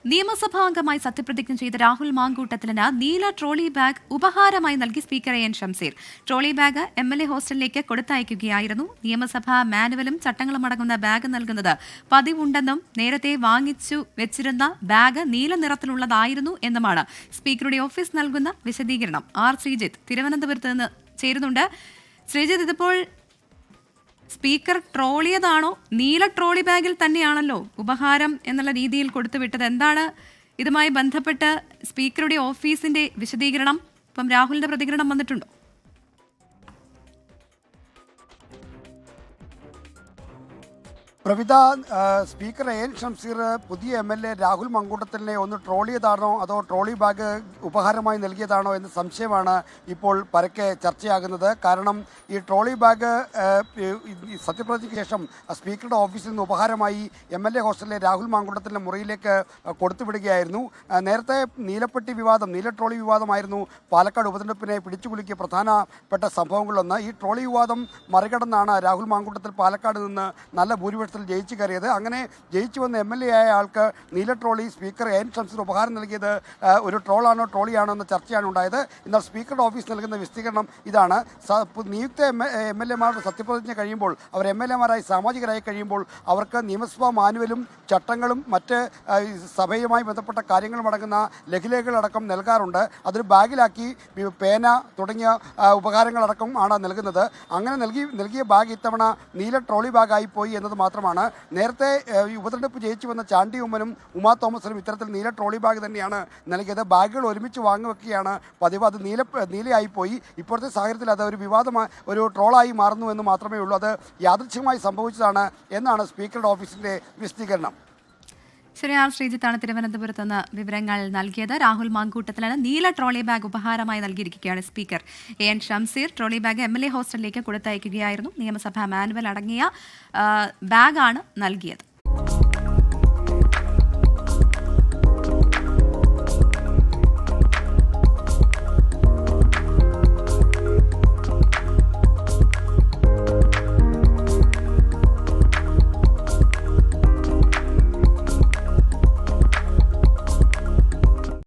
നിയമസഭാംഗമായി സത്യപ്രതിജ്ഞ ചെയ്ത രാഹുൽ മാങ്കൂട്ടത്തിലിന് നീല ട്രോളി ബാഗ് ഉപഹാരമായി നൽകി speaker N Shamseer. Trolley bag MLA ഹോസ്റ്റലിലേക്ക് കൊടുത്തയക്കുകയായിരുന്നു. നിയമസഭാ മാനുവലും ചട്ടങ്ങളും അടങ്ങുന്ന ബാഗ് നൽകുന്നത് പതിവുണ്ടെന്നും നേരത്തെ വാങ്ങിച്ചു വെച്ചിരുന്ന ബാഗ് നീല നിറത്തിലുള്ളതായിരുന്നു എന്നുമാണ് സ്പീക്കറുടെ ഓഫീസ് നൽകുന്ന വിശദീകരണം. ആർ ശ്രീജിത്ത് തിരുവനന്തപുരത്ത് നിന്ന് ചേരുന്നുണ്ട്. ശ്രീജിത്ത്, ഇതിപ്പോൾ സ്പീക്കർ ട്രോളിയതാണോ? നീല ട്രോളി ബാഗിൽ തന്നെയാണല്ലോ ഉപഹാരം എന്നുള്ള രീതിയിൽ കൊടുത്തുവിട്ടത്. എന്താണ് ഇതുമായി ബന്ധപ്പെട്ട് സ്പീക്കറുടെ ഓഫീസിന്റെ വിശദീകരണം? ഇപ്പം രാഹുലിന്റെ പ്രതികരണം വന്നിട്ടുണ്ടോ? പ്രവിത, സ്പീക്കർ എൻ ഷംസീർ പുതിയ MLA രാഹുൽ മാങ്കൂട്ടത്തിലിനെ ഒന്ന് ട്രോളിയതാണോ അതോ ട്രോളി ബാഗ് ഉപഹാരമായി നൽകിയതാണോ എന്ന സംശയമാണ് ഇപ്പോൾ പരക്കെ ചർച്ചയാകുന്നത്. കാരണം ഈ ട്രോളി ബാഗ് സത്യപ്രതിജ്ഞയ്ക്ക് ശേഷം സ്പീക്കറുടെ ഓഫീസിൽ നിന്ന് ഉപഹാരമായി MLA ഹോസ്റ്റലിലെ രാഹുൽ മാങ്കൂട്ടത്തിൻ്റെ മുറിയിലേക്ക് കൊടുത്തുവിടുകയായിരുന്നു. നേരത്തെ നീലപ്പെട്ടി വിവാദം, നീല ട്രോളി വിവാദമായിരുന്നു പാലക്കാട് ഉപതെരഞ്ഞെടുപ്പിനെ പിടിച്ചുകുലുക്കിയ പ്രധാനപ്പെട്ട സംഭവങ്ങളിലൊന്ന്. ഈ ട്രോളി വിവാദം മറികടന്നാണ് രാഹുൽ മാങ്കൂട്ടത്തിൽ പാലക്കാട് നിന്ന് നല്ല ഭൂരിപക്ഷം ജയിച്ചു കയറിയത്. അങ്ങനെ ജയിച്ചു വന്ന MLA ആയ ആൾക്ക് നീല ട്രോളി സ്പീക്കർ എൻ ഷംസീർ ഉപഹാരം നൽകിയത് ഒരു ട്രോളിയാണോ എന്ന ചർച്ചയാണ് ഉണ്ടായത്. എന്നാൽ സ്പീക്കറുടെ ഓഫീസ് നൽകുന്ന വിശദീകരണം ഇതാണ്. നിയുക്ത MLA മാരുടെ സത്യപ്രതിജ്ഞ കഴിയുമ്പോൾ, അവർ MLA മാരായി സാമാജികരായി കഴിയുമ്പോൾ അവർക്ക് നിയമസഭാ മാനുവലും ചട്ടങ്ങളും മറ്റ് സഭയുമായി ബന്ധപ്പെട്ട കാര്യങ്ങളും അടങ്ങുന്ന ലഘുലേഖകളടക്കം നൽകാറുണ്ട്. അതൊരു ബാഗിലാക്കി പേന തുടങ്ങിയ ഉപകാരങ്ങളടക്കം ആണ് നൽകുന്നത്. അങ്ങനെ നൽകിയ ബാഗ് ഇത്തവണ നീല ട്രോളി ബാഗായി പോയി എന്നത് മാത്രമാണ്. നേരത്തെ ഉപതെരഞ്ഞെടുപ്പ് ജയിച്ചു വന്ന ചാണ്ടി ഉമ്മനും ഉമാ തോമസിനും ഇത്തരത്തിൽ നീല ട്രോളി ബാഗ് തന്നെയാണ് നൽകിയത്. ബാഗുകൾ ഒരുമിച്ച് വാങ്ങിവെക്കുകയാണ് പതിവ്. അത് നീലയായിപ്പോയി. ഇപ്പോഴത്തെ സാഹചര്യത്തിൽ അത് ഒരു വിവാദമായി, ഒരു ട്രോളായി മാറുന്നു എന്ന് മാത്രമേ ഉള്ളൂ. അത് യാദൃച്ഛികമായി സംഭവിച്ചതാണ് എന്നാണ് സ്പീക്കറുടെ ഓഫീസിൻ്റെ വിശദീകരണം. ശരി, ആർ ശ്രീജിത്താണ് തിരുവനന്തപുരത്ത് നിന്ന് വിവരങ്ങൾ നൽകിയത്. രാഹുൽ മാങ്കൂട്ടത്തിലാണ് നീല ട്രോളി ബാഗ് ഉപഹാരമായി നൽകിയിരിക്കുകയാണ് speaker N Shamseer. Trolley bag MLA ഹോസ്റ്റലിലേക്ക് കൊടുത്തയക്കുകയായിരുന്നു. നിയമസഭാ മാനുവൽ അടങ്ങിയ ബാഗാണ് നൽകിയത്.